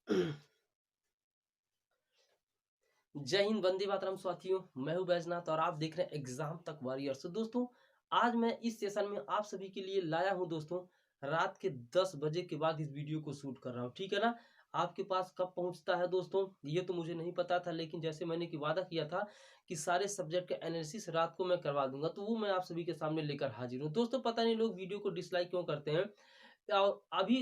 जय हिंद, वंदे मातरम साथियों। मैं हूं बैजनाथ और आप देख रहे हैं एग्जाम तक वॉरियर्स। तो दोस्तों, आज मैं इस सेशन में आप सभी के लिए लाया हूं दोस्तों, रात के 10 बजे के बाद इस वीडियो को शूट कर रहा हूं, ठीक है ना। आपके पास कब पहुंचता है दोस्तों, ये तो मुझे नहीं पता था, लेकिन जैसे मैंने कि वादा किया था कि सारे सब्जेक्ट का एनालिसिस रात को मैं करवा दूंगा, तो वो मैं आप सभी के सामने लेकर हाजिर हूँ। दोस्तों, पता नहीं लोग वीडियो को डिसलाइक क्यों करते हैं। अभी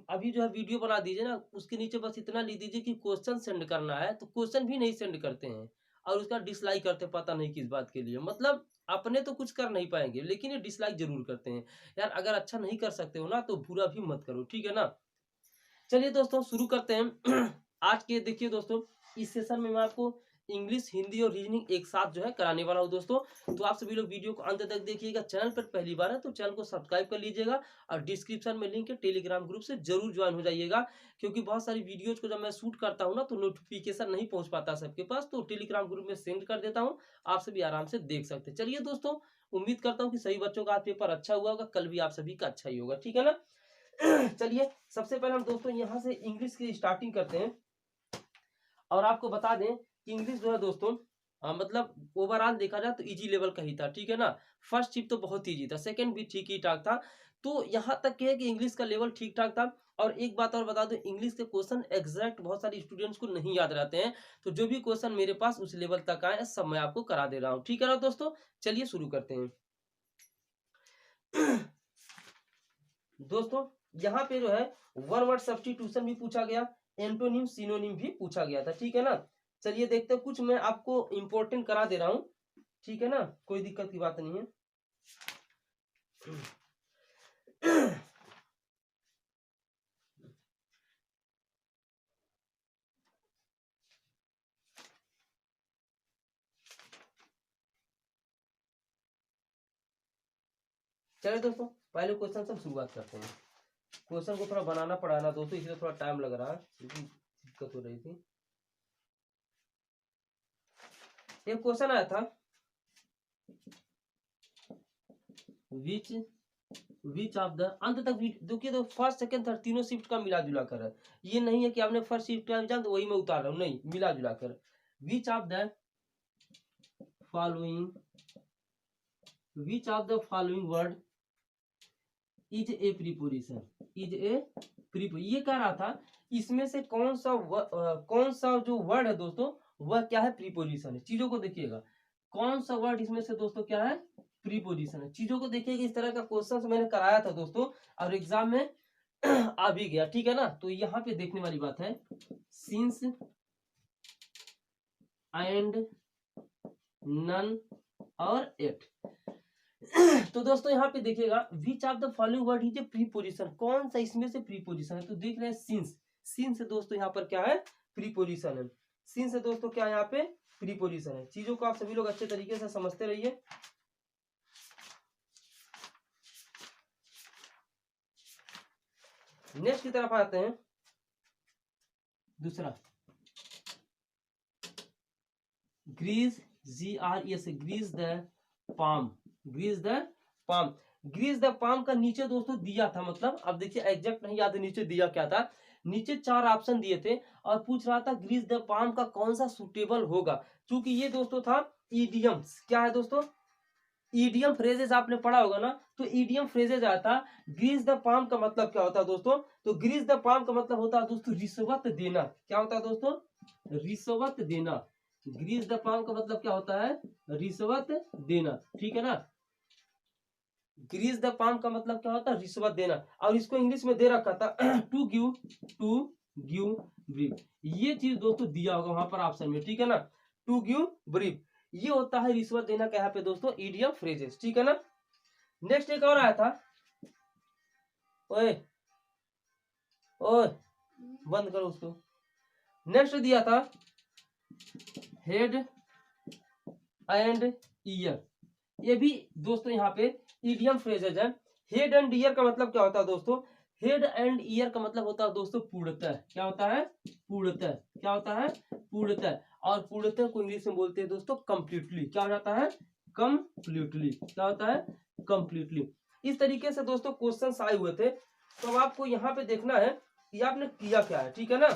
अभी जो है वीडियो बना दीजिए ना, उसके नीचे बस इतना लिख दीजिए कि क्वेश्चन सेंड करना है, तो क्वेश्चन भी नहीं सेंड करते हैं और उसका डिसलाइक करते हैं, पता नहीं किस बात के लिए। मतलब अपने तो कुछ कर नहीं पाएंगे, लेकिन ये डिसलाइक जरूर करते हैं। यार, अगर अच्छा नहीं कर सकते हो ना, तो बुरा भी मत करो, ठीक है ना। चलिए दोस्तों, शुरू करते हैं। आज के देखिए दोस्तों, इस सेशन में मैं आपको इंग्लिश, हिंदी और रीजनिंग एक साथ जो है कराने वाला हूँ दोस्तों। तो आप सभी लोग वीडियो को अंत तक देखिएगा। चैनल पर पहली बार है तो चैनल को सब्सक्राइब कर लीजिएगा और डिस्क्रिप्शन में लिंक है, टेलीग्राम ग्रुप से जरूर ज्वाइन हो जाइएगा। क्योंकि बहुत सारी वीडियोज को जब मैं शूट करता हूँ ना, तो नोटिफिकेशन नहीं पहुंच पाता सबके पास, तो टेलीग्राम ग्रुप में सेंड कर देता हूँ, आप सभी आराम से देख सकते हैं। चलिए दोस्तों, उम्मीद करता हूँ कि सभी बच्चों का आज पेपर अच्छा हुआ होगा, कल भी आप सभी का अच्छा ही होगा, ठीक है ना। चलिए, सबसे पहले हम दोस्तों यहाँ से इंग्लिश की स्टार्टिंग करते हैं और आपको बता दें कि इंग्लिश जो है दोस्तों, मतलब ओवरऑल देखा जाए तो इजी लेवल का ही था, ठीक है ना। फर्स्ट शिफ्ट तो बहुत इजी था, सेकंड भी ठीक ही ठाक था। तो यहाँ तक है कि इंग्लिश का लेवल ठीक ठाक था। और एक बात और बता दूं, इंग्लिश के क्वेश्चन एग्जैक्ट बहुत सारे स्टूडेंट्स को नहीं याद रहते हैं। तो जो भी क्वेश्चन मेरे पास उस लेवल तक आए, सब मैं आपको करा दे रहा हूँ, ठीक है ना दोस्तों। चलिए शुरू करते हैं। दोस्तों, यहाँ पे जो है वन वर्ड सब्स्टिट्यूशन भी पूछा गया, एंटोनिम सिनोनिम भी पूछा गया था, ठीक है ना। चलिए देखते हैं, कुछ मैं आपको इंपॉर्टेंट करा दे रहा हूँ, ठीक है ना, कोई दिक्कत की बात नहीं है। चलिए दोस्तों, पहले क्वेश्चन से शुरुआत करते हैं। क्वेश्चन को थोड़ा बनाना पड़ा ना दोस्तों, इसलिए थोड़ा टाइम लग रहा है, दिक्कत हो रही थी। एक क्वेश्चन आया था, विच विच ऑफ द, अंत तक देखिए, तो फर्स्ट सेकंड थर्ड तीनों शिफ्ट का मिला जुला कर है। ये नहीं है कि आपने फर्स्ट शिफ्ट का एग्जाम तो वही मैं उतार रहा हूँ, नहीं, मिला जुला कर। Which of the following word is a preposition, ये कह रहा था, इसमें से कौन सा जो वर्ड है दोस्तों, वह क्या है, प्रीपोजिशन है। चीजों को देखिएगा, कौन सा वर्ड इसमें से दोस्तों क्या है, प्रीपोजिशन है। चीजों को देखिएगा, इस तरह का क्वेश्चन मैंने कराया था दोस्तों, और एग्जाम में आ भी गया, ठीक है ना। तो यहाँ पे देखने वाली बात है, सिंस एंड नन और एट। तो दोस्तों यहाँ पे देखिएगा, which of the following word is a preposition, कौन सा इसमें से प्रीपोजिशन है। तो देख रहे हैं सिंस, सिंस दोस्तों यहाँ पर क्या है, प्रीपोजिशन है। सिंस दोस्तों क्या है, यहाँ पे प्रीपोजिशन है। चीजों को आप सभी लोग अच्छे तरीके से समझते रहिए। नेक्स्ट की तरफ आते हैं, दूसरा, grease, GRES, grease the palm, grease the palm. Grease the palm का नीचे दोस्तों दिया था, मतलब अब देखिए एग्जैक्ट नहीं याद है नीचे दिया क्या था। नीचे 4 ऑप्शन दिए थे और पूछ रहा था ग्रीस द पाम का कौन सा सुटेबल होगा। क्योंकि ये दोस्तों था ईडियम्स, क्या है दोस्तों, ईडियम फ्रेजेस आपने पढ़ा होगा ना, तो ईडियम फ्रेजेस आता। ग्रीस द पाम का मतलब क्या होता है दोस्तों, तो ग्रीस द पाम का मतलब होता है दोस्तों रिश्वत देना। क्या होता है दोस्तों, रिश्वत देना। ग्रीस द पाम का मतलब क्या होता है, रिश्वत देना, ठीक है ना। ग्रीस द पाम का मतलब क्या होता है, रिश्वत देना। और इसको इंग्लिश में दे रखा था टू गिव ब्रीफ। ये चीज दोस्तों दिया होगा वहां पर ऑप्शन में, ठीक है ना, टू गिव ब्रीफ। ये होता है रिश्वत देना का यहाँ पे दोस्तों इडियम फ्रेजेस, ठीक है ना। नेक्स्ट एक और आया था, ओए ओए बंद करो उसको। नेक्स्ट दिया था हेड एंड ईयर। ये भी दोस्तों यहाँ पे इडियम फ्रेजेज है। हेड एंड ईयर का मतलब क्या होता है दोस्तों, हेड एंड ईयर का मतलब होता है दोस्तों पूर्णतः। क्या होता है, पूर्णतः। क्या होता है, पूर्णतः। और पूर्णतः को इंग्लिश में बोलते हैं दोस्तों कंप्लीटली। क्या हो जाता है, कंप्लीटली। क्या होता है, कंप्लीटली। इस तरीके से दोस्तों क्वेश्चन आए हुए थे। तो अब आपको यहाँ पे देखना है कि आपने किया क्या है, ठीक है ना।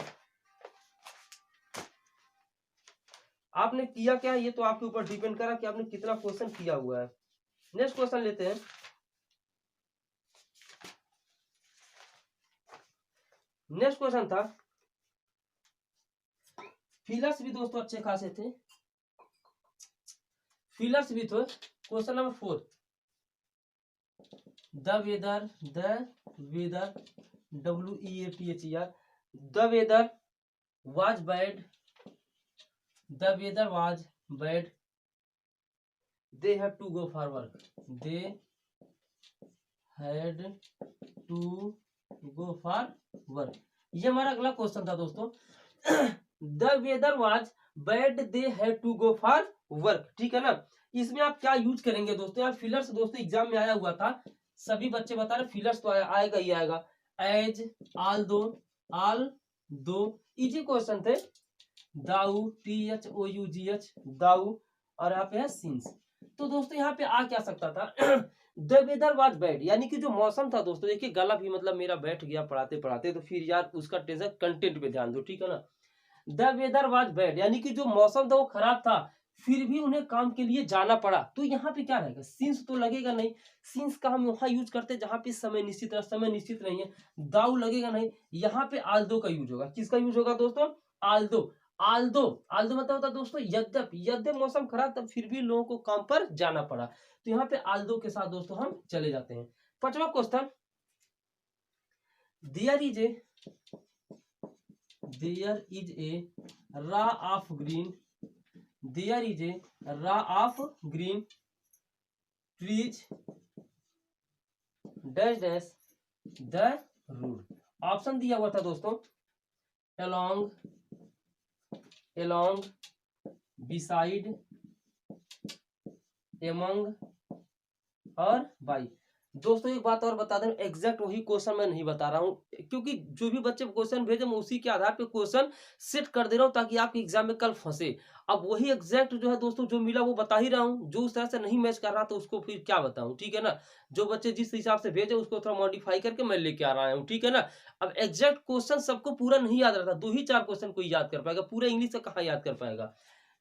आपने किया क्या ये तो आपके ऊपर डिपेंड करा कि आपने कितना क्वेश्चन किया हुआ है। नेक्स्ट क्वेश्चन लेते हैं। नेक्स्ट क्वेश्चन था, फिलर्स भी दोस्तों अच्छे खासे थे, फिलर्स भी थे। Question number 4, the weather WEATHER, the weather was bad, the weather was bad, they have to go for work, they had to go for work. ये हमारा अगला क्वेश्चन था दोस्तों। The weather was bad, they had to go for work, ठीक है ना। इसमें आप क्या यूज करेंगे दोस्तों, यार फिलर्स दोस्तों एग्जाम में आया हुआ था, सभी बच्चे बता रहे फिलर्स तो आएगा ही आएगा। एज, ऑल दो इजी क्वेश्चन थे। दाऊ, THOUGH, दाऊ, और यहाँ पे है सिंस। तो दोस्तों यहाँ पे आ क्या सकता था, द वेदर वाज बैड, यानी कि जो मौसम था दोस्तों, देखिए गला भी मतलब मेरा बैठ गया पढ़ाते पढ़ाते, तो फिर यार उसका टेंशन, कंटेंट पे ध्यान दो, ठीक है ना। द वेदर वाज बैड यानी कि जो मौसम था वो खराब था, फिर भी उन्हें काम के लिए जाना पड़ा। तो यहाँ पे क्या रहेगा, सिंस तो लगेगा नहीं, सिंस का हम वहां यूज करते हैं जहां पे समय निश्चित है, समय निश्चित नहीं है। दाऊ लगेगा नहीं, यहाँ पे आल्दो का यूज होगा। किसका यूज होगा दोस्तों, आल्दो। आल्दो, आल्दो मतलब होता है दोस्तों यद्यपि, यद्यप मौसम खराब तब फिर भी लोगों को काम पर जाना पड़ा। तो यहाँ पे आल्दो के साथ दोस्तों हम चले जाते हैं। 5वां question, there is a row of green, there is a row of green trees dash dash the road. Option दिया हुआ था दोस्तों, along, beside, among और by। दोस्तों एक बात और बता दें, एग्जैक्ट वही क्वेश्चन मैं नहीं बता रहा हूँ, क्योंकि जो भी बच्चे क्वेश्चन भेजे मैं उसी के आधार पे क्वेश्चन सेट कर दे रहा हूँ ताकि आपके एग्जाम में कल फंसे। अब वही एग्जैक्ट जो है दोस्तों जो मिला वो बता ही रहा हूँ, जो उस तरह से नहीं मैच कर रहा तो उसको फिर क्या बताऊं, ठीक है ना। जो बच्चे जिस हिसाब से भेजे उसको थोड़ा मॉडिफाई करके मैं लेके आ रहा हूँ, ठीक है ना। अब एग्जैक्ट क्वेश्चन सबको पूरा नहीं याद रहता, 2 ही 4 क्वेश्चन कोई याद कर पाएगा, पूरा इंग्लिश से कहाँ याद कर पाएगा।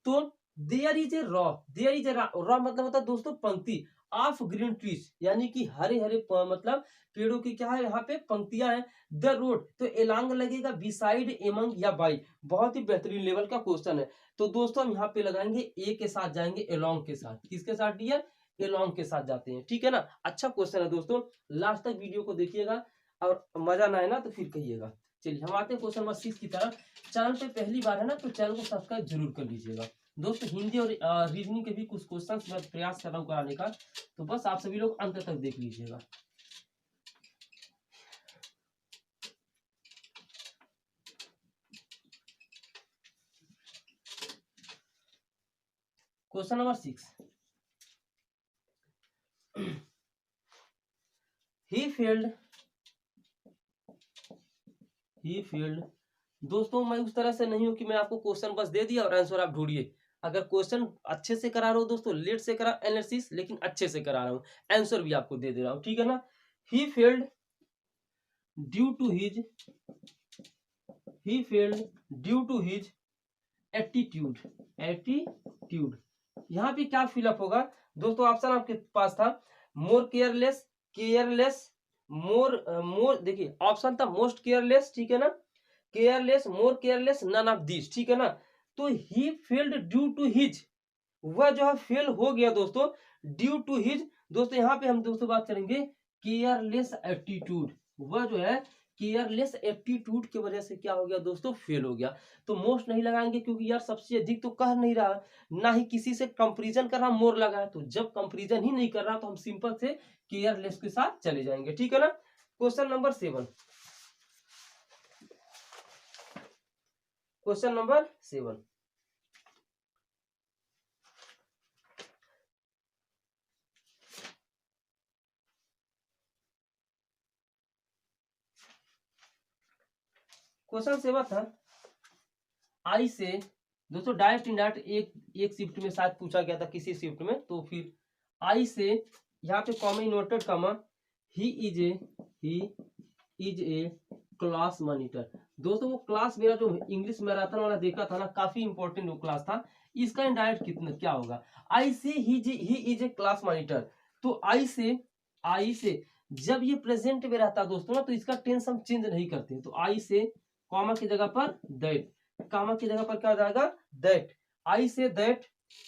तो there is a row, there is a row मतलब होता है दोस्तों पंक्ति, ऑफ ग्रीन ट्रीज यानी कि हरे हरे मतलब पेड़ों की क्या है यहाँ पे पंक्तियां हैं। द रोड तो एलांग लगेगा, बिसाइड, एमंग या बाई। बहुत ही बेहतरीन लेवल का क्वेश्चन है। तो दोस्तों हम यहाँ पे लगाएंगे ए के साथ, जाएंगे एलोंग के साथ। किसके साथ डियर, एलोंग के साथ जाते हैं, ठीक है ना। अच्छा क्वेश्चन है दोस्तों, लास्ट तक वीडियो को देखिएगा और मजा ना आए ना तो फिर कहिएगा। चलिए हम आते हैं क्वेश्चन नंबर 6 की तरफ। चैनल पे पहली बार है ना तो चैनल को सब्सक्राइब जरूर कर लीजिएगा दोस्तों। हिंदी और रीजनिंग के भी कुछ क्वेश्चंस मैं प्रयास कर रहा हूँ कराने का, तो बस आप सभी लोग अंत तक देख लीजिएगा। क्वेश्चन नंबर 6, ही फील्ड। दोस्तों मैं उस तरह से नहीं हूं कि मैं आपको क्वेश्चन बस दे दिया और आंसर आप ढूंढिए। अगर क्वेश्चन अच्छे से करा रहा हूं दोस्तों, लेट से करा एनालिसिस, लेकिन अच्छे से करा रहा हूं, आंसर भी आपको दे दे रहा हूं, ठीक है ना। He failed due to his attitude. यहाँ पे क्या फिलअप होगा दोस्तों, ऑप्शन आपके पास था मोर केयरलेस, मोर देखिए ऑप्शन था मोस्ट केयरलेस, ठीक है ना, careless, more careless, none of this, ठीक है ना। तो he failed due to his, वह जो है फेल हो गया दोस्तों ड्यू टू हिज। दोस्तों यहाँ पे हम दोस्तों बात करेंगे केयरलेस एटीट्यूड, वह जो है केयरलेस एटीट्यूड की वजह से क्या हो गया दोस्तों, फेल हो गया। तो मोस्ट नहीं लगाएंगे क्योंकि यार सबसे अधिक तो कह नहीं रहा, ना ही किसी से कंपैरिजन कर रहा, मोर लगा है। तो जब कंपैरिजन ही नहीं कर रहा तो हम सिंपल से केयरलेस के साथ चले जाएंगे, ठीक है ना। Question number 7, question number 7, question 7 था, आई से दोस्तों डायरेक्ट इनडायरेक्ट एक शिफ्ट में शायद पूछा गया था किसी शिफ्ट में, तो फिर आई से यहाँ पे comma inverted comma, he is a class monitor. दोस्तों वो क्लास मेरा जो इंग्लिश मैराथन वाला देखा था ना, काफी इंपॉर्टेंट वो क्लास था। इसका इनडायरेक्ट कितना क्या होगा, आई से ही इज ए क्लास मॉनिटर। तो आई से जब ये प्रेजेंट में रहता है दोस्तों ना, तो इसका टेंस हम चेंज नहीं करते। तो आई से कॉमा की जगह पर दैट, कॉमा की जगह पर क्या हो जाएगा, that. I say that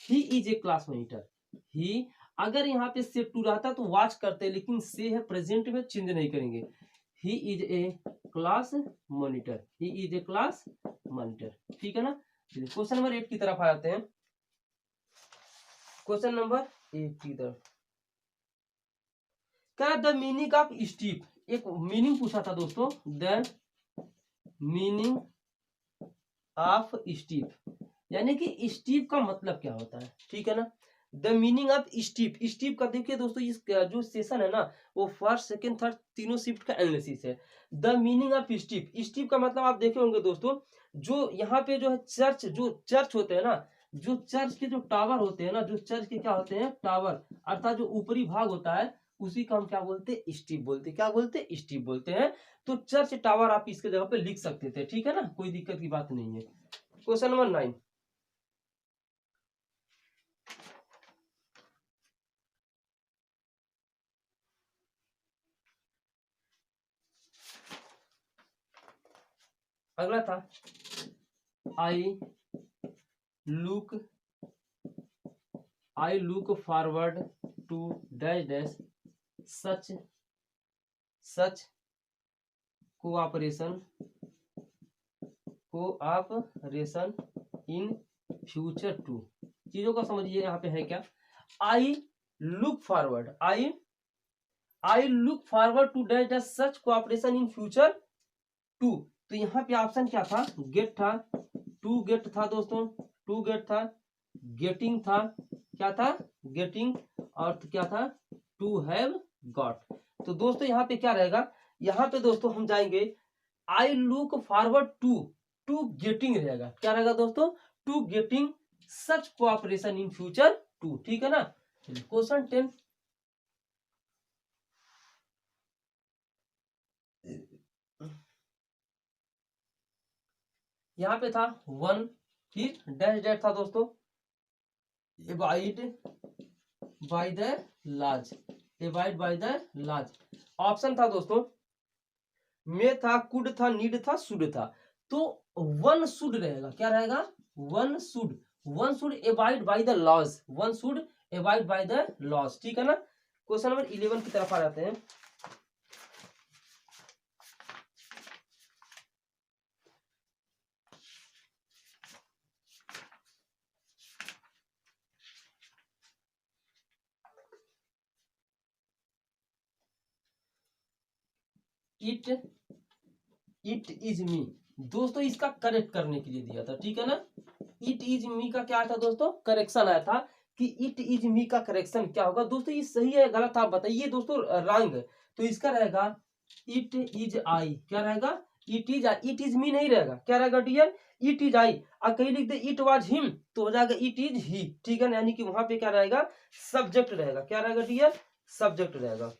he is a class monitor. ही, अगर यहाँ पे से टू रहता तो वॉच करते, लेकिन से है प्रेजेंट में, चेंज नहीं करेंगे। ही is a class monitor, he is a class monitor, ठीक है ना। क्वेश्चन नंबर 8 की तरफ आ जाते हैं। क्वेश्चन नंबर 8 की तरफ क्या, द मीनिंग ऑफ स्टीप, एक मीनिंग पूछा था दोस्तों, द मीनिंग ऑफ स्टीप, यानी कि स्टीप का मतलब क्या होता है, ठीक है ना। The meaning of steep, steep का देखिए दोस्तों, इस जो सेशन है ना, वो फर्स्ट सेकंड थर्ड तीनों शिफ्ट का एनालिसिस है। The meaning of steep, steep का मतलब आप देखे होंगे दोस्तों, जो यहाँ पे जो है चर्च, जो चर्च होते हैं ना, जो चर्च के जो टावर होते हैं ना, जो चर्च के क्या होते हैं, टावर, अर्थात जो ऊपरी भाग होता है, उसी को हम क्या बोलते हैं, स्टीप बोलते हैं। क्या बोलते हैं, स्टीप बोलते हैं। तो चर्च टावर आप इसके जगह पे लिख सकते थे, ठीक है ना, कोई दिक्कत की बात नहीं है। क्वेश्चन नंबर 9, अगला था, I look forward to dash dash such cooperation in future too. चीजों को समझिए, यहाँ पे है क्या, I look forward to dash dash such cooperation in future too. तो यहाँ पे ऑप्शन क्या था, गेट था, टू गेट था दोस्तों, टू गेट था, गेटिंग था, क्या था, गेटिंग, और क्या था, टू हैव गॉट। तो दोस्तों यहाँ पे क्या रहेगा, यहाँ पे दोस्तों हम जाएंगे, I look forward to getting रहेगा, क्या रहेगा दोस्तों, to getting such cooperation in future too, ठीक है ना। क्वेश्चन 10, यहाँ पे था 1, फिर डैश डैश था दोस्तों, एबाइड बाय द लाज, एबाइड बाय द लाज। ऑप्शन था दोस्तों, में था, कुड था, नीड था, शुड था। तो वन शुड रहेगा, क्या रहेगा, one should abide by the laws, one should abide by the laws, ठीक है ना। क्वेश्चन नंबर 11 की तरफ आ जाते हैं। इट इज मी, दोस्तों इसका करेक्ट करने के लिए दिया था, ठीक है ना। इट इज मी का क्या आया था दोस्तों, करेक्शन आया था, कि इट इज मी का करेक्शन क्या होगा दोस्तों, ये सही है गलत आप बताइए दोस्तों, रॉन्ग है। तो इसका रहेगा इट इज आई, क्या रहेगा, इट इज मी नहीं रहेगा, क्या रहेगा डियर, इट इज आई। और कहीं लिख दे इट वाज हिम, तो हो जाएगा इट इज ही, ठीक है ना, यानी कि वहां पे क्या रहेगा, सब्जेक्ट रहेगा, क्या रहेगा डियर, सब्जेक्ट रहेगा।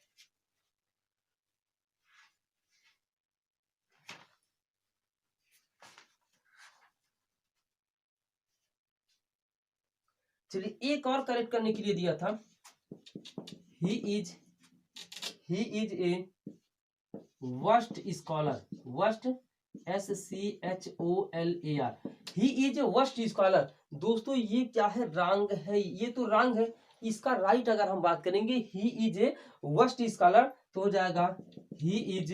चलिए एक और करेक्ट करने के लिए दिया था, ही is A worst scholar, worst SCHOLAR, he is A worst scholar. दोस्तों ये क्या है, रॉन्ग है, ये तो रॉन्ग है। इसका राइट अगर हम बात करेंगे, ही इज ए वर्स्ट स्कॉलर, तो हो जाएगा he is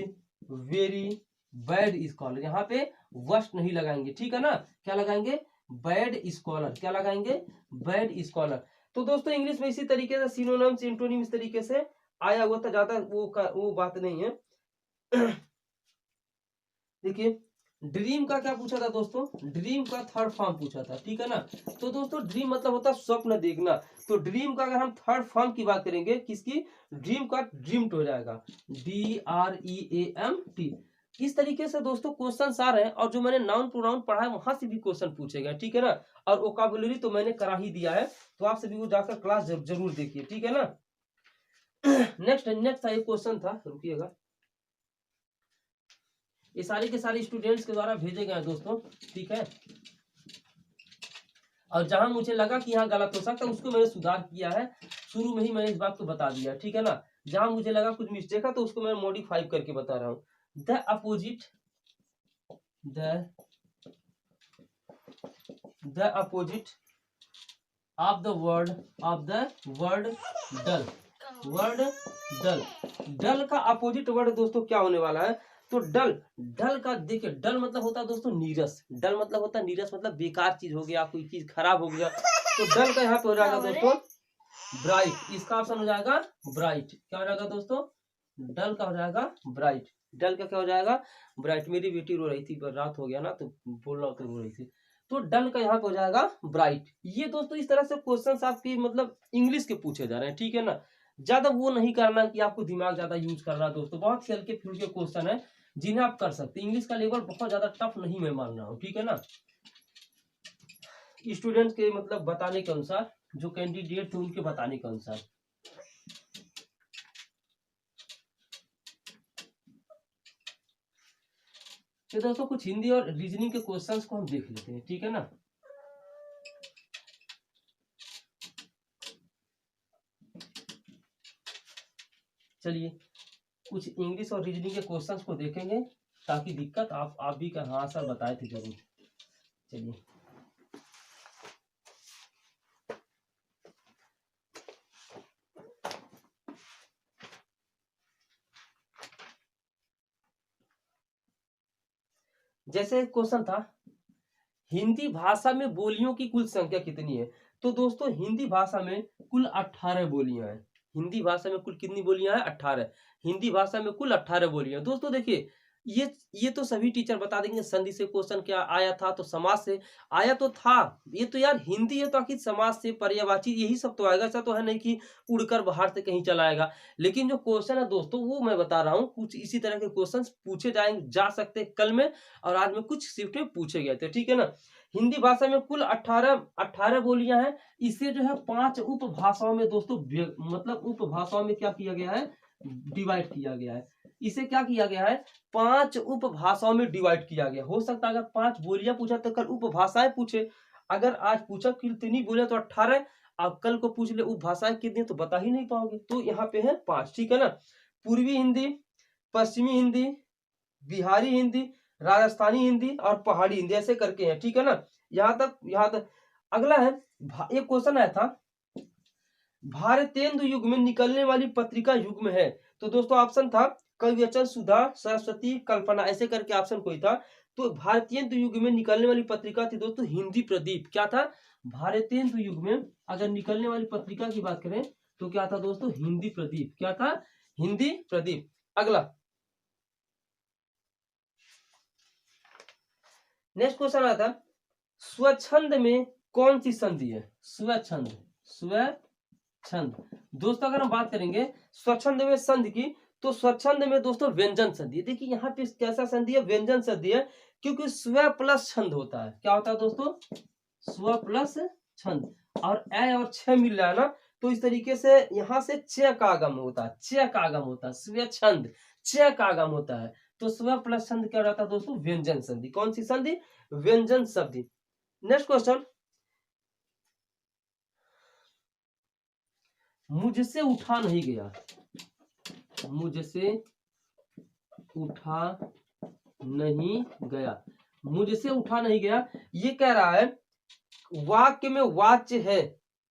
very bad scholar. यहाँ पे वर्स्ट नहीं लगाएंगे, ठीक है ना, क्या लगाएंगे, बैड स्कॉलर, क्या लगाएंगे, बैड स्कॉलर। तो दोस्तों इंग्लिश में इसी तरीके से सिनोनिम्स एंटोनिम इस तरीके से आया हुआ था, ज्यादा वो बात नहीं है। देखिए ड्रीम का क्या पूछा था दोस्तों, ड्रीम का थर्ड फॉर्म पूछा था, ठीक है ना। तो दोस्तों ड्रीम मतलब होता है स्वप्न देखना, तो ड्रीम का अगर हम थर्ड फॉर्म की बात करेंगे, किसकी, ड्रीम का, ड्रीम्ड हो जाएगा, DREAMT। इस तरीके से दोस्तों क्वेश्चन आ रहे हैं, और जो मैंने नाउन प्रोनाउन पढ़ा है वहां से भी क्वेश्चन पूछे गए, ठीक है ना। और वोकैबुलरी तो मैंने करा ही दिया है, तो आप सभी को जाकर क्लास जरूर देखिए, ठीक है ना। नेक्स्ट था, एक क्वेश्चन था, रुकिएगा, ये सारे के सारे स्टूडेंट्स के द्वारा भेजे गए हैं दोस्तों, ठीक है। और जहां मुझे लगा कि यहाँ गलत हो सकता है उसको मैंने सुधार किया है, शुरू में ही मैंने इस बात को बता दिया, ठीक है ना। जहां मुझे लगा कुछ मिस्टेक है तो उसको मैं मॉडिफाई करके बता रहा हूँ। The opposite of the word dull. Word dull, dull का अपोजिट वर्ड दोस्तों क्या होने वाला है, तो डल, डल का देखिए, डल मतलब होता है दोस्तों नीरस, डल मतलब होता है नीरस, मतलब बेकार चीज हो गया, कोई चीज खराब हो गया, तो डल का यहाँ पे हो जाएगा दोस्तों ब्राइट। इसका ऑप्शन हो जाएगा ब्राइट। क्या हो जाएगा दोस्तों, डल का हो जाएगा ब्राइट। डल का क्या हो जाएगा, ब्राइट। मेरी बेटी रो रही थी, पर रात हो गया ना तो बोल रहा हूँ तो रो रही थी, तो डल का यहाँ पे हो जाएगा ब्राइट। ये दोस्तों इस तरह से क्वेश्चंस आपकी मतलब इंग्लिश के पूछे जा रहे हैं, ठीक है ना। ज्यादा वो नहीं करना कि आपको दिमाग ज्यादा यूज करना दोस्तों, बहुत हल्के फुल्के क्वेश्चन है जिन्हें आप कर सकते हैं। इंग्लिश का लेवल बहुत ज्यादा टफ नहीं मैं मान रहा हूँ, ठीक है ना। स्टूडेंट के मतलब बताने के अनुसार, जो कैंडिडेट थे उनके बताने के अनुसार। तो दोस्तों कुछ हिंदी और रीजनिंग के क्वेश्चंस को हम देख लेते हैं, ठीक है ना। चलिए कुछ इंग्लिश और रीजनिंग के क्वेश्चंस को देखेंगे, ताकि दिक्कत आप भी का हाँ सर बताए थे जरूर। चलिए जैसे क्वेश्चन था, हिंदी भाषा में बोलियों की कुल संख्या कितनी है। तो दोस्तों हिंदी भाषा में कुल 18 बोलियां हैं। हिंदी भाषा में कुल कितनी बोलियां हैं, 18। हिंदी भाषा में कुल 18 बोलियां। दोस्तों देखिए, ये तो सभी टीचर बता देंगे। संधि से क्वेश्चन क्या आया था, तो समास से आया तो था। ये तो यार हिंदी है तो आखिर समास से, पर्यायवाची, यही सब तो आएगा। ऐसा तो है नहीं कि उड़कर बाहर से कहीं चला आएगा। लेकिन जो क्वेश्चन है दोस्तों वो मैं बता रहा हूँ, कुछ इसी तरह के क्वेश्चन पूछे जाएंगे, जा सकते कल में और आज में कुछ शिफ्ट में पूछे गए थे, ठीक है ना। हिंदी भाषा में कुल 18 बोलियां हैं। इसे जो है 5 उपभाषाओं में दोस्तों मतलब उपभाषाओं में क्या किया गया है, डिवाइड किया गया है। इसे क्या किया गया है, 5 उपभाषाओं में डिवाइड किया गया। हो सकता है अगर 5 बोलियां पूछा तो कल उपभाषाएं पूछे। अगर आज पूछा कितनी बोलियां तो 18, अब कल को पूछ ले उपभाषाएं कितनी तो बता ही नहीं पाओगे। तो यहाँ पे है 5, ठीक है ना। पूर्वी हिंदी, पश्चिमी हिंदी, बिहारी हिंदी, राजस्थानी हिंदी और पहाड़ी हिंदी, ऐसे करके हैं, ठीक है ना। यहाँ तक अगला है, एक क्वेश्चन आया था, भारतेंदु युग में निकलने वाली पत्रिका युग्म है। तो दोस्तों ऑप्शन था कविवचन, सुधा, सरस्वती, कल्पना, ऐसे करके ऑप्शन कोई था। तो भारतेंदु युग में निकलने वाली पत्रिका थी दोस्तों हिंदी प्रदीप। क्या था, भारतेंदु युग में अगर निकलने वाली पत्रिका की बात करें तो क्या था दोस्तों, हिंदी प्रदीप। क्या था, हिंदी प्रदीप। अगला नेक्स्ट क्वेश्चन आता है, स्वच्छंद में कौन सी संधि है। स्वच्छंद, स्वच्छंद दोस्तों अगर हम बात करेंगे स्वच्छंद में संधि की, तो स्वच्छंद में दोस्तों व्यंजन संधि। देखिए यहाँ पे कैसा संधि है, व्यंजन संधि है, क्योंकि स्व प्लस छंद होता है। क्या होता है दोस्तों, स्व प्लस छंद, और ए और छ मिल रहा है ना, तो इस तरीके से यहाँ से च का आगम होता है, च का आगम होता है, स्वच्छंद च का आगम होता है। तो स्व प्लस छंद क्या रहता है दोस्तों, व्यंजन संधि। कौन सी संधि, व्यंजन संधि। नेक्स्ट क्वेश्चन, मुझसे उठा नहीं गया, मुझसे उठा नहीं गया, मुझसे उठा नहीं गया, ये कह रहा है वाक्य में वाच्य है,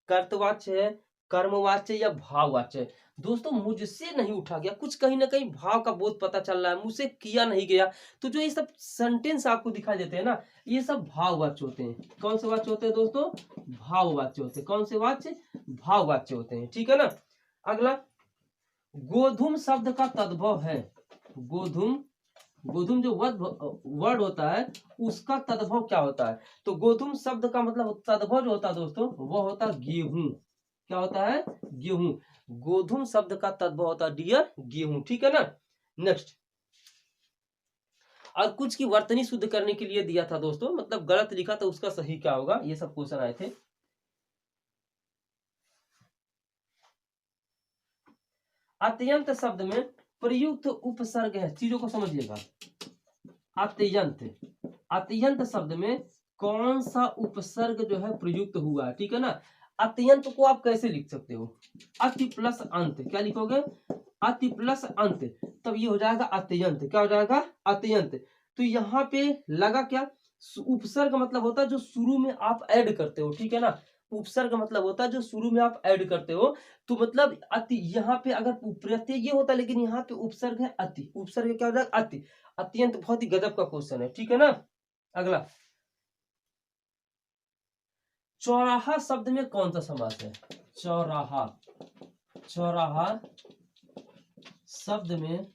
कर्तवाच्य है, कर्मवाच्य या भाववाच्य है। दोस्तों मुझसे नहीं उठा गया, कुछ कहीं ना कहीं भाव का बोध पता चल रहा है, मुझसे किया नहीं गया। तो जो ये सब सेंटेंस आपको दिखाई देते हैं ना, ये सब भाववाच्य होते हैं। कौन से वाच्य होते हैं दोस्तों, भाववाच्य होते हैं। कौन से वाच्य, भाववाच्य होते हैं, ठीक है ना। अगला, गोधूम शब्द का तद्भव है, गोधूम, गोधूम जो वर्ड होता है उसका तद्भव क्या होता है। तो गोधूम शब्द का मतलब तद्भव जो होता है दोस्तों वो होता है गेहूं। क्या होता है, गेहूं। गोधूम शब्द का तद्भव होता है डियर गेहूं, ठीक है ना। नेक्स्ट, और कुछ की वर्तनी शुद्ध करने के लिए दिया था दोस्तों, मतलब गलत लिखा तो उसका सही क्या होगा, ये सब क्वेश्चन आए थे। अत्यंत शब्द में प्रयुक्त उपसर्ग है, चीजों को समझिएगा। अत्यंत, अत्यंत शब्द में कौन सा उपसर्ग जो है प्रयुक्त हुआ है, ठीक है ना। अत्यंत को आप कैसे लिख सकते हो, अति प्लस अंत, क्या लिखोगे, अति प्लस अंत, तब ये हो जाएगा अत्यंत, क्या हो जाएगा, अत्यंत। तो यहाँ पे लगा क्या, उपसर्ग मतलब होता है जो शुरू में आप ऐड करते हो, ठीक है ना। उपसर्ग मतलब होता है जो शुरू में आप ऐड करते हो, तो मतलब अति, यहाँ पे अगर प्रत्यय ये होता है, लेकिन यहाँ पे उपसर्ग है अति, उपसर्ग क्या हो जाएगा, अति, अत्यंत। बहुत ही गजब का क्वेश्चन है, ठीक है ना। अगला, चौराहा शब्द में कौन सा समास है, चौराहा, चौराहा शब्द में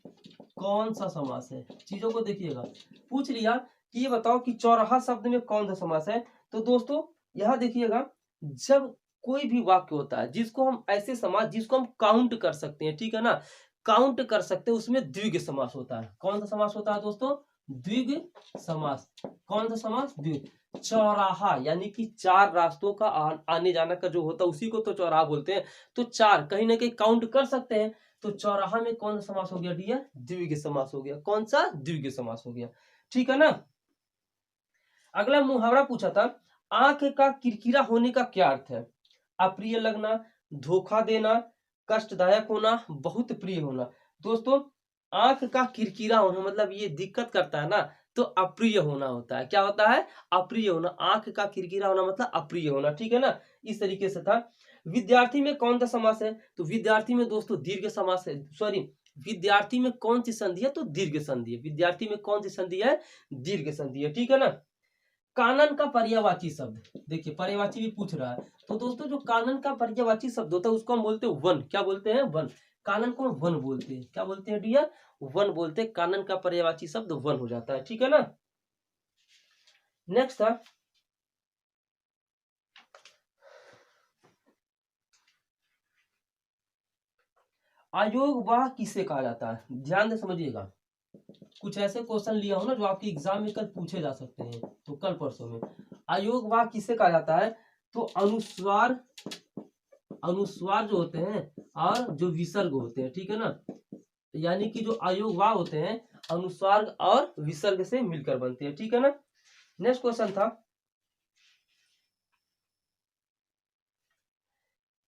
कौन सा समास है, चीजों को देखिएगा। पूछ लिया कि ये बताओ कि चौराहा शब्द में कौन सा समास है, तो दोस्तों यहां देखिएगा, जब कोई भी वाक्य होता है जिसको हम ऐसे समास, जिसको हम काउंट कर सकते हैं, ठीक है ना, काउंट कर सकते हैं, उसमें द्विग समास होता है। कौन सा समास होता है दोस्तों, द्विग समास। कौन सा समास, द्विग। चौराहा यानी कि चार रास्तों का आने जाने का जो होता है उसी को तो चौराहा बोलते हैं। तो चार कहीं ना कहीं काउंट कर सकते हैं, तो चौराहा में कौन सा समास हो गया डियर, द्विग समास हो गया। कौन सा, द्विग समास हो गया, ठीक है ना। अगला मुहावरा पूछा था, आंख का किरकिरा होने का क्या अर्थ है, अप्रिय लगना, धोखा देना, कष्टदायक होना, बहुत प्रिय होना। दोस्तों आंख का किरकिरा होना मतलब ये दिक्कत करता है ना, तो अप्रिय होना होता है। क्या होता है, अप्रिय होना। आंख का किरकिरा होना मतलब अप्रिय होना, ठीक है ना। इस तरीके से था। विद्यार्थी में कौन सा समास है, तो विद्यार्थी में दोस्तों दीर्घ समास है, सॉरी, विद्यार्थी में कौन सी संधि है, तो दीर्घ संधि है। विद्यार्थी में कौन सी संधि है, दीर्घ संधि है, ठीक है ना। कानन का पर्यायवाची शब्द, देखिए पर्यायवाची भी पूछ रहा है, तो दोस्तों जो कानन का पर्यायवाची शब्द होता है उसको हम बोलते हैं वन। क्या बोलते हैं, वन। कानन को वन बोलते हैं, क्या बोलते हैं डियर, वन बोलते हैं। कानन का पर्यायवाची शब्द वन हो जाता है, ठीक है ना। नेक्स्ट था, अयोग वाह किसे कहा जाता है, ध्यान से समझिएगा। कुछ ऐसे क्वेश्चन लिया हूं ना जो आपके एग्जाम में कल पूछे जा सकते हैं, तो कल परसों में। अयोग वाह किसे कहा जाता है, तो अनुस्वार, अनुस्वार जो होते हैं और जो विसर्ग होते हैं, ठीक है ना। यानी कि जो अयोग वाह होते हैं अनुस्वार और विसर्ग से मिलकर बनते हैं, ठीक है ना। नेक्स्ट क्वेश्चन था,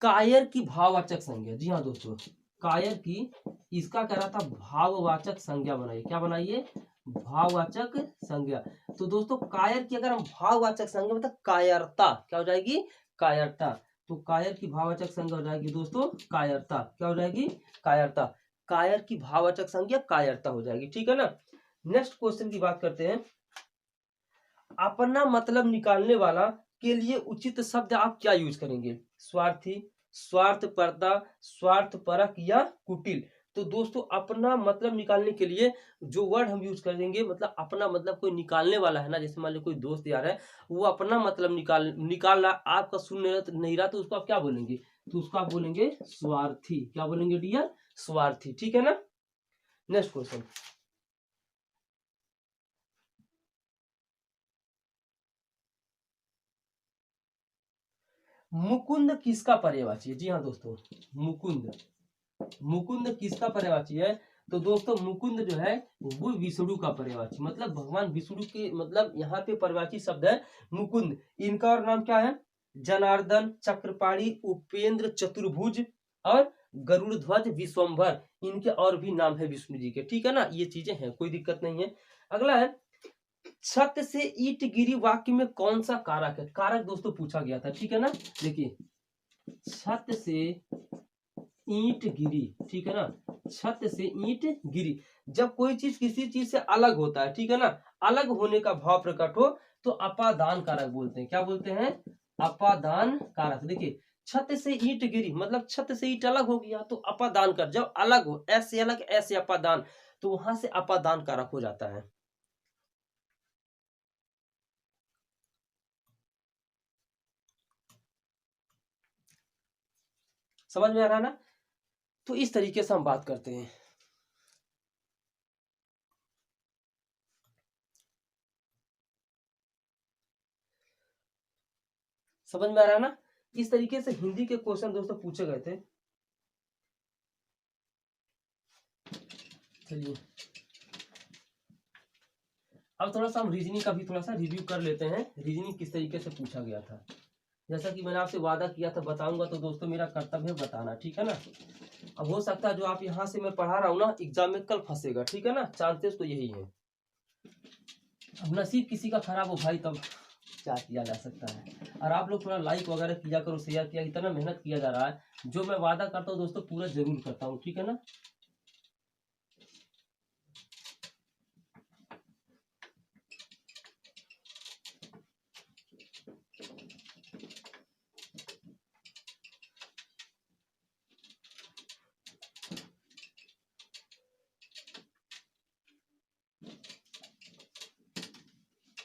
कायर की भाववाचक संज्ञा। जी हाँ दोस्तों, कायर की, इसका कह रहा था भाववाचक संज्ञा बनाइए। क्या बनाइए, भाववाचक संज्ञा। तो दोस्तों कायर की अगर हम भाववाचक संज्ञा मतलब कायरता, क्या हो जाएगी, कायरता। तो कायर की भाववाचक संज्ञा हो जाएगी दोस्तों कायरता। क्या हो जाएगी, कायरता। कायर की भाववाचक संज्ञा कायरता हो जाएगी, ठीक है ना। नेक्स्ट क्वेश्चन की बात करते हैं, अपना मतलब निकालने वाला के लिए उचित शब्द आप क्या यूज करेंगे, स्वार्थी, स्वार्थपरता, स्वार्थपरक या कुटिल। तो दोस्तों अपना मतलब निकालने के लिए जो वर्ड हम यूज करेंगे, मतलब अपना मतलब कोई निकालने वाला है ना, जैसे मान लो कोई दोस्त यार है, वो अपना मतलब निकाल रहा, आपका सुन नहीं रहा, तो उसको आप क्या बोलेंगे, तो उसको आप बोलेंगे स्वार्थी। क्या बोलेंगे डियर, स्वार्थी, ठीक है ना। नेक्स्ट क्वेश्चन, मुकुंद किसका पर्यायवाची है, जी हाँ दोस्तों, मुकुंद, मुकुंद किसका पर्यायवाची है, तो दोस्तों मुकुंद जो है वो विष्णु का पर्यायवाची, मतलब भगवान विष्णु के, मतलब यहाँ पे पर्यायवाची शब्द है मुकुंद। इनका और नाम क्या है, जनार्दन, चक्रपाणी, उपेंद्र, चतुर्भुज और गरुड़ ध्वज, विश्वम्भर। इनके और भी नाम है विष्णु जी के, ठीक है ना। ये चीजें हैं, कोई दिक्कत नहीं है। अगला है, छत से ईंट गिरी वाक्य में कौन सा कारक है, कारक दोस्तों पूछा गया था, ठीक है ना। देखिए छत से ईंट गिरी, ठीक है ना, छत से ईंट गिरी, जब कोई चीज किसी चीज से अलग होता है, ठीक है ना, अलग होने का भाव प्रकट हो तो अपादान कारक बोलते हैं। क्या बोलते हैं, अपादान कारक। देखिए छत से ईंट गिरी मतलब छत से ईंट अलग हो गया, तो अपादान कर, जब अलग हो, ऐसे अलग ऐसे अपादान, तो वहां से अपादान कारक हो जाता है। समझ में आ रहा है ना। तो इस तरीके से हम बात करते हैं। समझ में आ रहा है ना। इस तरीके से हिंदी के क्वेश्चन दोस्तों पूछे गए थे। चलिए अब थोड़ा सा हम रीजनिंग का भी थोड़ा सा रिव्यू कर लेते हैं, रीजनिंग किस तरीके से पूछा गया था। जैसा कि मैंने आपसे वादा किया था बताऊंगा, तो दोस्तों मेरा कर्तव्य है बताना, ठीक है ना। अब हो सकता है जो आप यहाँ से मैं पढ़ा रहा हूँ ना, एग्जाम में कल फंसेगा, ठीक है ना, चांसेस तो यही है। अब नसीब किसी का खराब हो भाई, तब क्या किया जा सकता है। और आप लोग थोड़ा लाइक वगैरह किया करो, शेयर किया, इतना मेहनत किया जा रहा है, जो मैं वादा करता हूँ दोस्तों पूरा जरूर करता हूँ, ठीक है ना।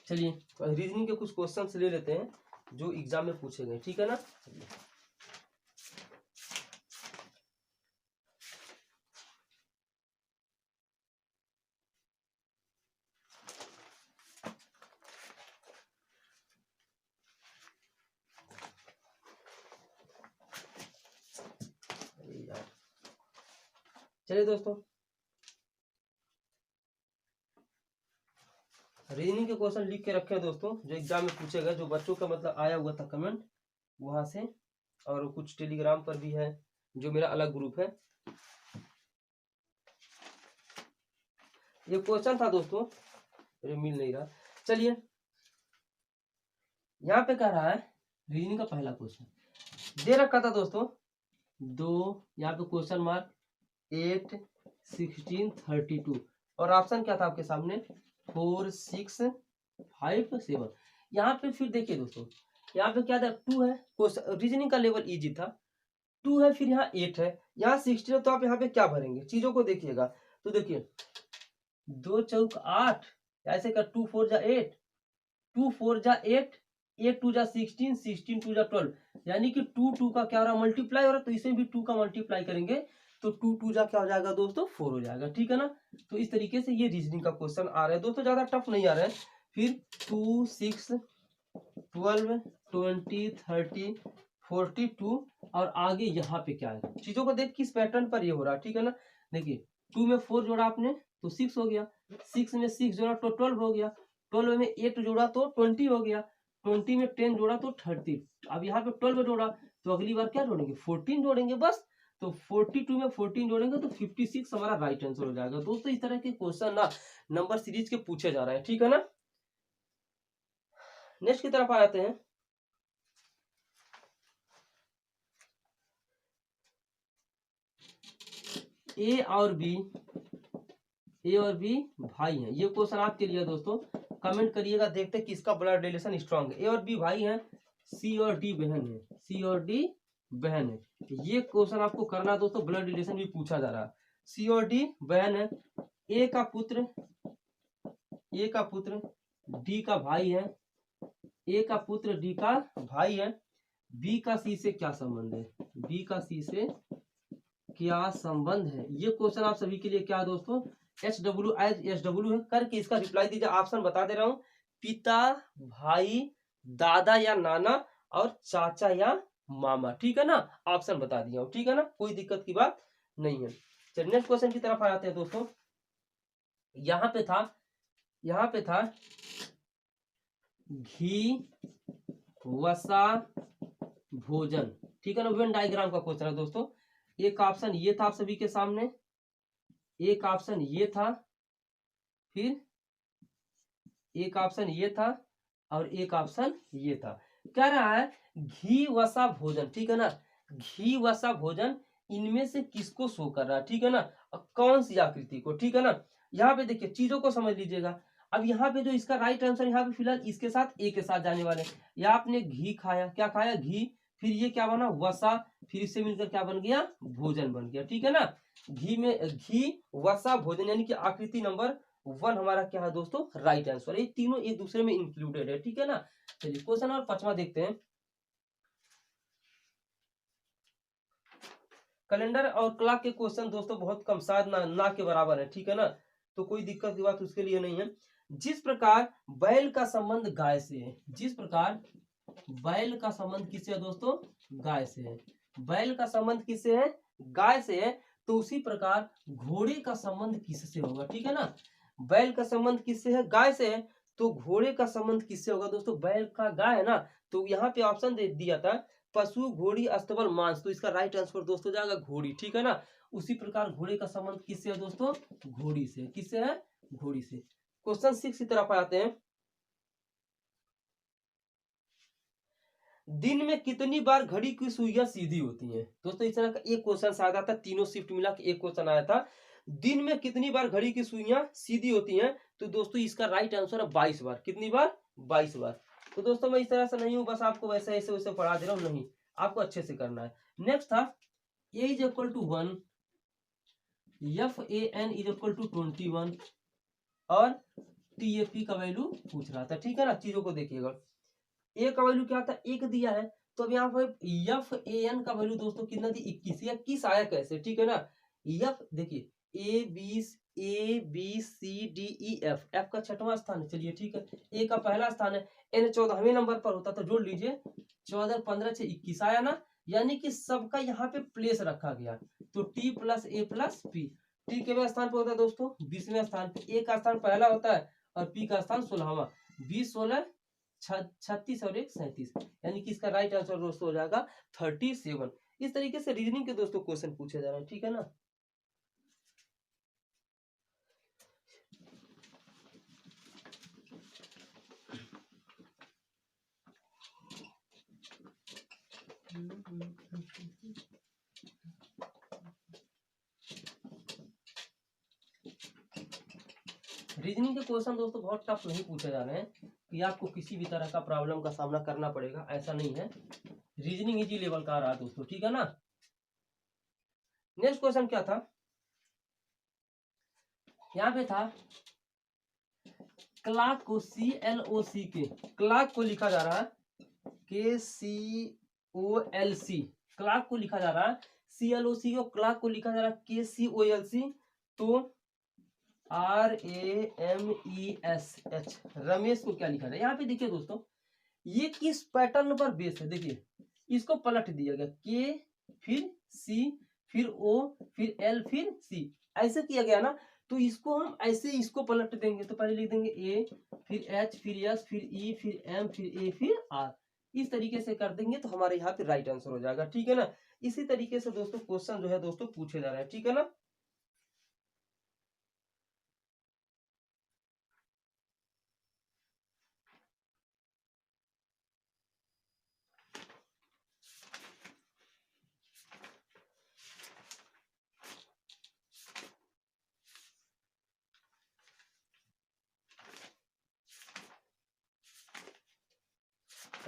चलिए रीजनिंग के कुछ क्वेश्चंस ले लेते हैं जो एग्जाम में पूछे गए, ठीक है ना। चलिए दोस्तों, रीजनिंग के क्वेश्चन लिख के रखे हैं दोस्तों, जो एग्जाम में पूछे गए, जो बच्चों का मतलब आया हुआ था कमेंट वहां से, और कुछ टेलीग्राम पर भी है, जो मेरा अलग ग्रुप है। ये क्वेश्चन था दोस्तों, मिल नहीं रहा। चलिए यहाँ पे कह रहा है रीजनिंग का पहला क्वेश्चन दे रखा था दोस्तों, दो, यहाँ पे क्वेश्चन मार्क 8, 16, 32, और ऑप्शन क्या था आपके सामने 4, 6, 5, 7। यहाँ पे फिर देखिए दोस्तों, यहाँ पे क्या था 2 है, रीजनिंग का लेवल इजी था, 2 है, फिर यहाँ 8 है, यहाँ 16 है, तो आप यहाँ पे क्या भरेंगे, चीजों को देखिएगा। तो देखिए 2 चौक 8, ऐसे कर 2 4 जा 8, 2 4 जा 8, 8 2 जा 16, 16 2 जा 12, यानी कि 2 2 का क्या हो रहा है मल्टीप्लाई हो रहा है, तो इसे भी 2 का मल्टीप्लाई करेंगे तो 2 2 जा क्या हो जाएगा दोस्तों 4 हो जाएगा, ठीक है ना। तो इस तरीके से ये रीजनिंग का क्वेश्चन आ रहा है दोस्तों, ज्यादा टफ नहीं आ रहा है। फिर 2 6 12 20 30 42, और आगे यहाँ पे क्या है, चीजों को देख किस पैटर्न पर ये हो रहा है, ठीक है ना। देखिए 2 में 4 जोड़ा आपने तो 6 हो गया, 6 में 6 जोड़ा तो 12 हो गया, 12 में 8 जोड़ा तो 20 हो गया, 20 में 10 जोड़ा तो 30। अब यहाँ पे 12 जोड़ा तो अगली बार क्या जोड़ेंगे 14 जोड़ेंगे बस, तो 42 में 14 जोड़ेंगे तो 56 हमारा राइट आंसर हो जाएगा दोस्तों। इस तरह के क्वेश्चन ना नंबर सीरीज के पूछे जा रहे हैं, ठीक है ना। नेक्स्ट की तरफ आ जाते हैं। ए और बी भाई हैं, ये क्वेश्चन आपके लिए दोस्तों, कमेंट करिएगा, देखते किसका ब्लड रिलेशन स्ट्रांग है। ए और बी भाई हैं, सी और डी बहन है, सी और डी बहन है। ये क्वेश्चन आपको करना है दोस्तों, ब्लड रिलेशन भी पूछा जा रहा है। सी और डी बहन है, ए का पुत्र डी का भाई है, ए का पुत्र डी का भाई है, बी का सी से क्या संबंध है, बी का सी से क्या संबंध है। ये क्वेश्चन आप सभी के लिए क्या है दोस्तों, SW है, करके इसका रिप्लाई दीजिए। ऑप्शन बता दे रहा हूं, पिता, भाई, दादा या नाना, और चाचा या मामा, ठीक है ना। ऑप्शन बता दिया हूं, ठीक है ना, कोई दिक्कत की बात नहीं है। चलिए नेक्स्ट क्वेश्चन की तरफ आ जाते हैं दोस्तों। यहाँ पे था घी वसा भोजन, ठीक है ना, वेन डायग्राम का क्वेश्चन है दोस्तों। एक ऑप्शन ये था आप सभी के सामने, एक ऑप्शन ये था, फिर एक ऑप्शन ये था, और एक ऑप्शन ये था। कह रहा है घी वसा भोजन, ठीक है ना, घी वसा भोजन इनमें से किसको शो कर रहा है, ठीक है ना, कौन सी आकृति को, ठीक है ना। यहाँ पे देखिए चीजों को समझ लीजिएगा। अब यहाँ पे जो इसका राइट आंसर यहाँ पे फिलहाल इसके साथ ए के साथ जाने वाले, या आपने घी खाया, क्या खाया घी, फिर ये क्या बना वसा, फिर इससे मिलकर क्या बन गया भोजन बन गया, ठीक है ना। घी वसा भोजन यानी कि आकृति नंबर 1 हमारा क्या है दोस्तों राइट आंसर। ये तीनों एक दूसरे में इंक्लूडेड है, ठीक है ना। चलिए क्वेश्चन और 5वां देखते हैं। कैलेंडर और क्लॉक के क्वेश्चन दोस्तों बहुत कम, शायद ना के बराबर है, ठीक है ना, तो कोई दिक्कत की बात उसके लिए नहीं है। जिस प्रकार बैल का संबंध गाय से है, जिस प्रकार बैल का संबंध किससे है दोस्तों गाय से है, बैल का संबंध किससे है गाय से है, तो उसी प्रकार घोड़े का संबंध किससे होगा, ठीक है ना। बैल का संबंध किससे है? गाय से है। तो घोड़े का संबंध किससे होगा दोस्तों? बैल का गाय है ना, तो यहाँ पे ऑप्शन दे दिया था पशु, घोड़ी, अस्तबल, मांस, तो इसका राइट आंसर दोस्तों जाएगा घोड़ी, ठीक है ना। उसी प्रकार घोड़े का संबंध किससे है दोस्तों? घोड़ी से। किससे है? घोड़ी से। क्वेश्चन 6 की तरफ आते हैं। दिन में कितनी बार घड़ी की सुइयां सीधी होती हैं? दोस्तों इस तरह का एक क्वेश्चन आया था, तीनों शिफ्ट मिला के एक क्वेश्चन आया था। दिन में कितनी बार घड़ी की सुइयां सीधी होती हैं? तो दोस्तों इसका राइट आंसर है 22 बार। कितनी बार? 22 बार। तो दोस्तों मैं इस तरह से नहीं हूं बस आपको वैसे ऐसे वैसे पढ़ा दे रहा हूं, नहीं, आपको अच्छे से करना है। नेक्स्ट था a is equal to 1, FAN is equal to 21 और TAP का वैल्यू पूछ रहा था, ठीक है ना। चीजों को देखिएगा, ए का वैल्यू क्या था? 1 दिया है, तो अब यहाँ पर FAN का वैल्यू दोस्तों कितना दी? 21। 21 आया कैसे? ठीक है ना। एफ देखिए, ABCDEF, एफ का छठवां स्थान है, चलिए ठीक है। ए का पहला स्थान है, एन 14वें नंबर पर होता तो जोड़ लीजिए, 14 15 6 21 आया ना। यानी कि सबका यहाँ पे प्लेस रखा गया, तो T plus A plus P। T के स्थान पर होता है दोस्तों 20वें स्थान पे, ए का स्थान पहला होता है और पी का स्थान 16वां। 20 16 36 और 1 37, यानी कि इसका राइट आंसर दोस्तों हो जाएगा 37। इस तरीके से रीजनिंग के दोस्तों क्वेश्चन पूछे जा रहे हैं, ठीक है ना। रीजनिंग के क्वेश्चन दोस्तों बहुत टफ नहीं पूछे जा रहे हैं कि आपको किसी भी तरह का प्रॉब्लम का सामना करना पड़ेगा, ऐसा नहीं है। रीजनिंग इजी लेवल का आ रहा है दोस्तों, ठीक है ना। नेक्स्ट क्वेश्चन क्या था? यहाँ पे था क्लॉक को CLOC के, क्लॉक को लिखा जा रहा है KCOLC, क्लॉक को लिखा जा रहा है CLOC को, क्लॉक को लिखा जा रहा है KCOLC, तो RAMESH, रमेश को क्या लिखा जाए? यहाँ पे देखिए दोस्तों, ये किस पैटर्न पर बेस है? देखिए इसको पलट दिया गया, के फिर सी फिर ओ फिर एल फिर सी, ऐसे किया गया ना। तो इसको हम ऐसे इसको पलट देंगे, तो पहले लिख देंगे ए फिर एच फिर एस फिर ई फिर एम फिर ए फिर आर, इस तरीके से कर देंगे तो हमारे यहाँ पे राइट आंसर हो जाएगा, ठीक है ना। इसी तरीके से दोस्तों क्वेश्चन जो है दोस्तों पूछे जा रहे हैं, ठीक है ना।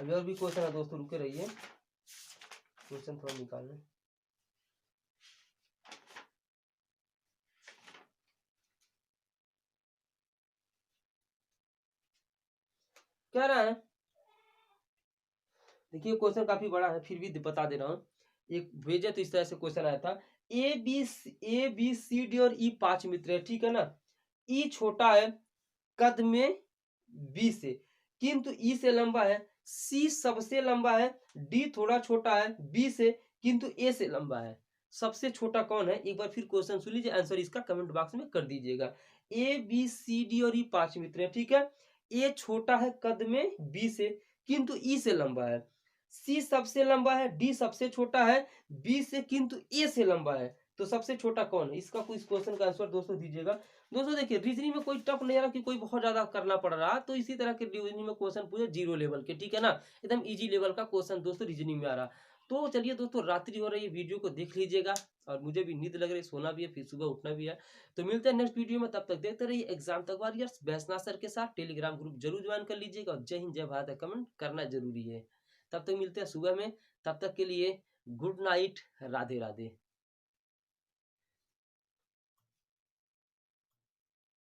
अभी और भी क्वेश्चन है दोस्तों, रुके रहिए, क्वेश्चन थोड़ा निकालने। क्या रहा है? देखिए क्वेश्चन काफी बड़ा है, फिर भी बता दे रहा हूँ। एक भेजे तो इस तरह से क्वेश्चन आया था, ABCD और ई 5 मित्र है, ठीक है ना। ई छोटा है कद में बी से, किंतु ई से लंबा है। सी सबसे लंबा है, डी थोड़ा छोटा है बी से, किंतु ए से लंबा है। सबसे छोटा कौन है? एक बार फिर क्वेश्चन सुन लीजिए, आंसर इसका कमेंट बॉक्स में कर दीजिएगा। ABCD और ई 5 मित्र है, ठीक है। ए छोटा है कद में बी से, किंतु ई से लंबा है। सी सबसे लंबा है, डी सबसे छोटा है बी से, किंतु ए से लंबा है। तो सबसे छोटा कौन है? इसका कोई इस क्वेश्चन का आंसर दोस्तों दीजिएगा। दोस्तों देखिए रीजनिंग में कोई टफ नहीं आ रहा कि कोई बहुत ज्यादा करना पड़ रहा, तो इसी तरह के रीजनिंग में क्वेश्चन पूछे जीरो लेवल के, ठीक है ना। एकदम इजी लेवल का क्वेश्चन दोस्तों रीजनिंग में आ रहा। तो चलिए दोस्तों, रात्रि हो रही है, वीडियो को देख लीजिएगा, और मुझे भी नींद लग रही, सोना भी है, फिर सुबह उठना भी है। तो मिलते हैं नेक्स्ट वीडियो में, तब तक देखते रहिए एग्जाम तक वॉरियर्स वैष्णव सर के साथ। टेलीग्राम ग्रुप जरूर ज्वाइन कर लीजिएगा, और जय हिंद जय भारत कमेंट करना जरूरी है। तब तक मिलते हैं सुबह में, तब तक के लिए गुड नाइट, राधे राधे।